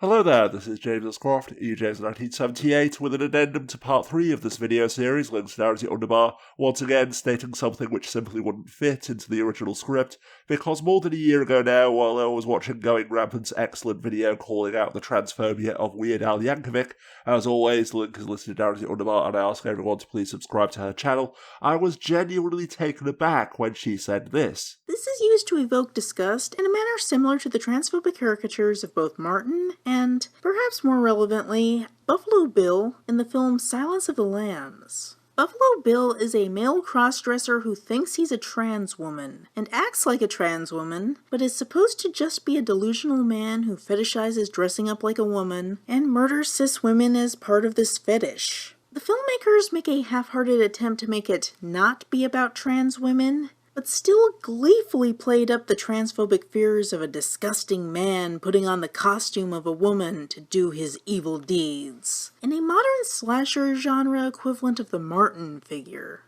Hello there, this is James S. Croft, EJ's1978, with an addendum to part 3 of this video series, linked down at the underbar, once again stating something which simply wouldn't fit into the original script, because more than a year ago now, while I was watching Going Rampant's excellent video calling out the transphobia of Weird Al Yankovic, as always, the link is listed down at the underbar, and I ask everyone to please subscribe to her channel, I was genuinely taken aback when she said this. This is used to evoke disgust in a manner similar to the transphobic caricatures of both Martin and, perhaps more relevantly, Buffalo Bill in the film Silence of the Lambs. Buffalo Bill is a male crossdresser who thinks he's a trans woman, and acts like a trans woman, but is supposed to just be a delusional man who fetishizes dressing up like a woman, and murders cis women as part of this fetish. The filmmakers make a half-hearted attempt to make it not be about trans women, but still gleefully played up the transphobic fears of a disgusting man putting on the costume of a woman to do his evil deeds, in a modern slasher genre equivalent of the Martin figure.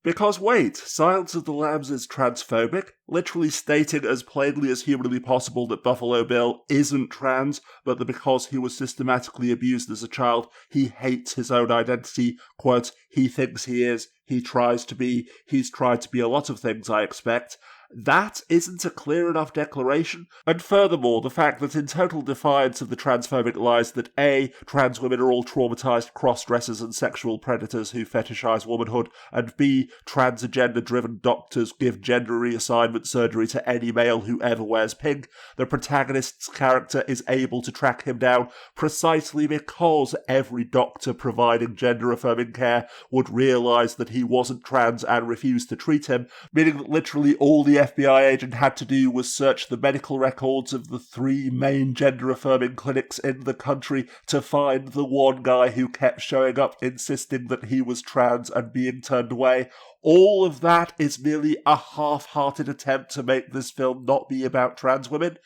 Because wait, Silence of the Lambs is transphobic, literally stating as plainly as humanly possible that Buffalo Bill isn't trans, but that because he was systematically abused as a child, he hates his own identity, quote, he thinks he is, he tries to be, he's tried to be a lot of things, I expect. That isn't a clear enough declaration, and furthermore, the fact that in total defiance of the transphobic lies that A, trans women are all traumatized cross-dressers and sexual predators who fetishize womanhood, and B, trans agenda-driven doctors give gender reassignment surgery to any male who ever wears pink, the protagonist's character is able to track him down precisely because every doctor providing gender-affirming care would realize that he wasn't trans and refuse to treat him, meaning that literally all the FBI agent had to do was search the medical records of the 3 main gender-affirming clinics in the country to find the one guy who kept showing up insisting that he was trans and being turned away. All of that is merely a half-hearted attempt to make this film not be about trans women.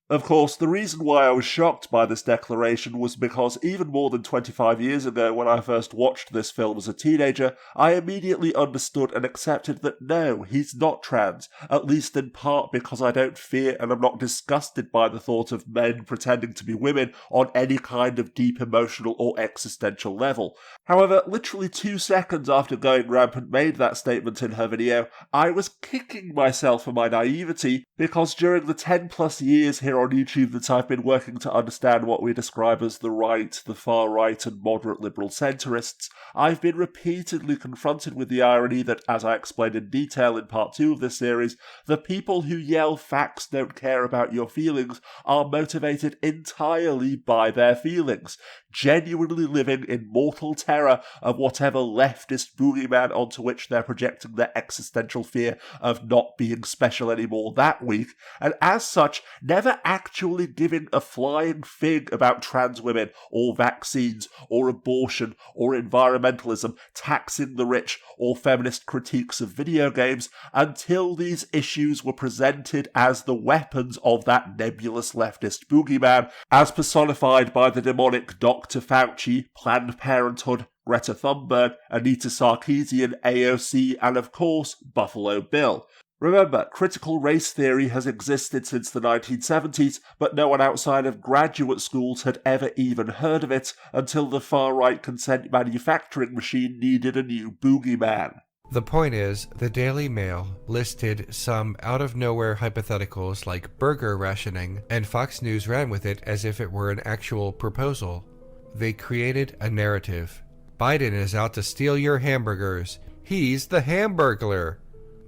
Of course, the reason why I was shocked by this declaration was because even more than 25 years ago, when I first watched this film as a teenager, I immediately understood and accepted that no, he's not trans, at least in part because I don't fear and am not disgusted by the thought of men pretending to be women on any kind of deep emotional or existential level. However, literally 2 seconds after Going Rampant made that statement in her video, I was kicking myself for my naivety, because during the 10 plus years here on YouTube that I've been working to understand what we describe as the right, the far right, and moderate liberal centrists, I've been repeatedly confronted with the irony that, as I explained in detail in part 2 of this series, the people who yell facts don't care about your feelings are motivated entirely by their feelings, genuinely living in mortal terror of whatever leftist boogeyman onto which they're projecting their existential fear of not being special anymore that week, and as such, never actually giving a flying fig about trans women, or vaccines, or abortion, or environmentalism, taxing the rich, or feminist critiques of video games, until these issues were presented as the weapons of that nebulous leftist boogeyman, as personified by the demonic Dr. Fauci, Planned Parenthood, Greta Thunberg, Anita Sarkeesian, AOC, and of course, Buffalo Bill. Remember, critical race theory has existed since the 1970s, but no one outside of graduate schools had ever even heard of it until the far-right consent manufacturing machine needed a new boogeyman. The point is, the Daily Mail listed some out-of-nowhere hypotheticals like burger rationing, and Fox News ran with it as if it were an actual proposal. They created a narrative. Biden is out to steal your hamburgers. He's the Hamburglar.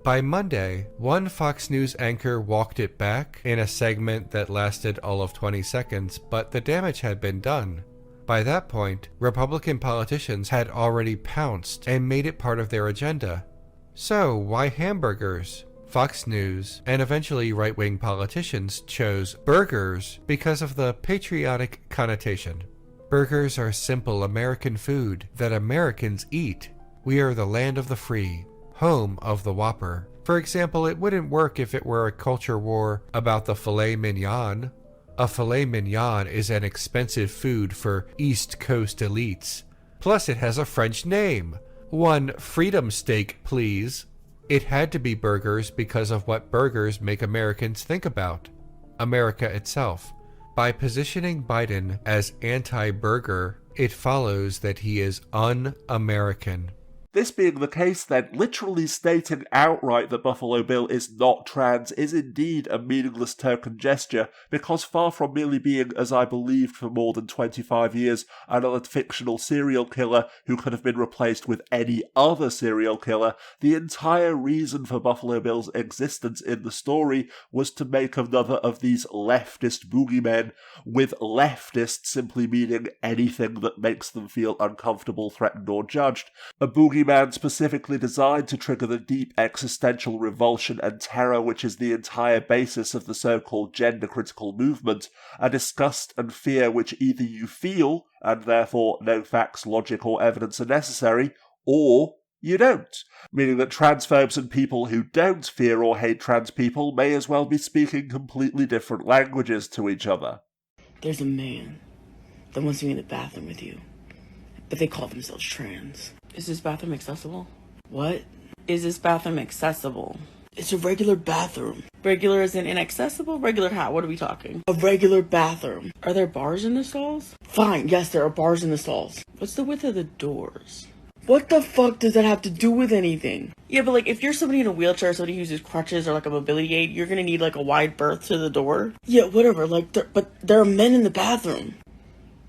By Monday, one Fox News anchor walked it back in a segment that lasted all of 20 seconds, but the damage had been done. By that point, Republican politicians had already pounced and made it part of their agenda. So, why hamburgers? Fox News, and eventually right-wing politicians, chose burgers because of the patriotic connotation. Burgers are simple American food that Americans eat. We are the land of the free, home of the Whopper. For example, it wouldn't work if it were a culture war about the filet mignon. A filet mignon is an expensive food for East Coast elites. Plus it has a French name. One freedom steak, please. It had to be burgers because of what burgers make Americans think about. America itself. By positioning Biden as anti-burger, it follows that he is un-American. This being the case, then, literally stating outright that Buffalo Bill is not trans is indeed a meaningless token gesture, because far from merely being, as I believed for more than 25 years, another fictional serial killer who could have been replaced with any other serial killer, the entire reason for Buffalo Bill's existence in the story was to make another of these leftist boogeymen, with leftist simply meaning anything that makes them feel uncomfortable, threatened, or judged. A boogeyman specifically designed to trigger the deep existential revulsion and terror which is the entire basis of the so-called gender-critical movement, a disgust and fear which either you feel, and therefore no facts, logic, or evidence are necessary, or you don't. Meaning that transphobes and people who don't fear or hate trans people may as well be speaking completely different languages to each other. There's a man that wants to be in the bathroom with you, but they call themselves trans. Is this bathroom accessible? What? Is this bathroom accessible? It's a regular bathroom. Regular as in inaccessible? Regular how? What are we talking? A regular bathroom. Are there bars in the stalls? Fine, yes, there are bars in the stalls. What's the width of the doors? What the fuck does that have to do with anything? Yeah, but like, if you're somebody in a wheelchair, somebody who uses crutches or like a mobility aid, you're gonna need like a wide berth to the door? Yeah, whatever, like, but there are men in the bathroom.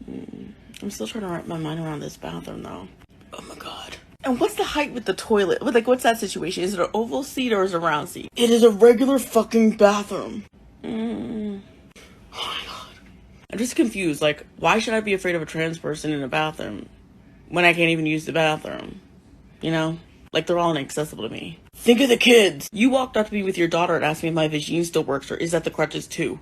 I'm still trying to wrap my mind around this bathroom though. Oh my god. And what's the height with the toilet? Like, what's that situation? Is it an oval seat or is it a round seat? It is a regular fucking bathroom. Oh my god. I'm just confused. Like, why should I be afraid of a trans person in a bathroom when I can't even use the bathroom? You know? Like, they're all inaccessible to me. Think of the kids! You walked up to me with your daughter and asked me if my vagine still works, or is that the crutches too?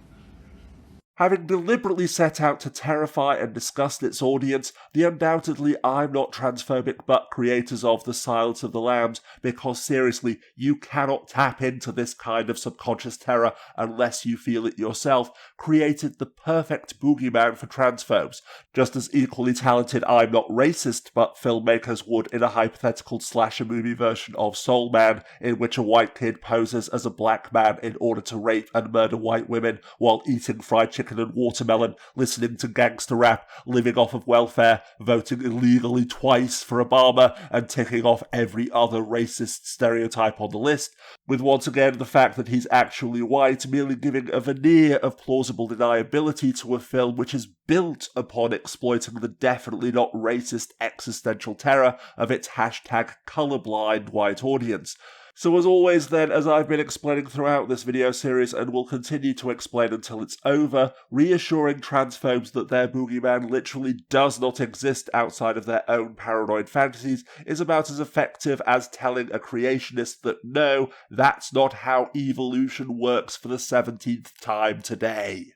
Having deliberately set out to terrify and disgust its audience, the undoubtedly I'm not transphobic but creators of The Silence of the Lambs, because seriously, you cannot tap into this kind of subconscious terror unless you feel it yourself, created the perfect boogeyman for transphobes, just as equally talented I'm not racist but filmmakers would in a hypothetical slasher movie version of Soul Man, in which a white kid poses as a black man in order to rape and murder white women while eating fried chicken and watermelon, listening to gangster rap, living off of welfare, voting illegally twice for Obama, and ticking off every other racist stereotype on the list, with once again the fact that he's actually white merely giving a veneer of plausible deniability to a film which is built upon exploiting the definitely not racist existential terror of its hashtag colorblind white audience. So as always then, as I've been explaining throughout this video series and will continue to explain until it's over, reassuring transphobes that their boogeyman literally does not exist outside of their own paranoid fantasies is about as effective as telling a creationist that no, that's not how evolution works for the 17th time today.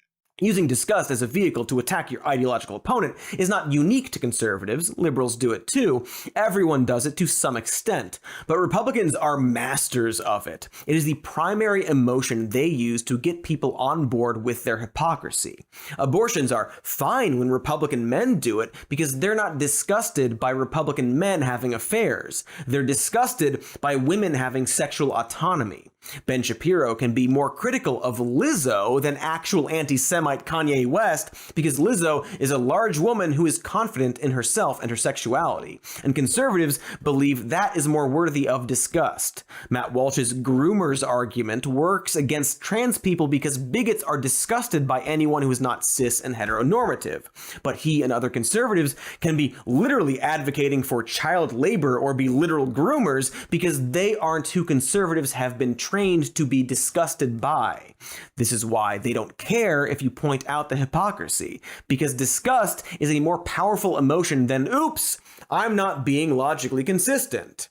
Using disgust as a vehicle to attack your ideological opponent is not unique to conservatives. Liberals do it too. Everyone does it to some extent. But Republicans are masters of it. It is the primary emotion they use to get people on board with their hypocrisy. Abortions are fine when Republican men do it because they're not disgusted by Republican men having affairs. They're disgusted by women having sexual autonomy. Ben Shapiro can be more critical of Lizzo than actual anti-Semite Kanye West because Lizzo is a large woman who is confident in herself and her sexuality, and conservatives believe that is more worthy of disgust. Matt Walsh's groomers argument works against trans people because bigots are disgusted by anyone who is not cis and heteronormative, but he and other conservatives can be literally advocating for child labor or be literal groomers because they aren't who conservatives have been trained to be disgusted by. This is why they don't care if you point out the hypocrisy, because disgust is a more powerful emotion than, oops, I'm not being logically consistent.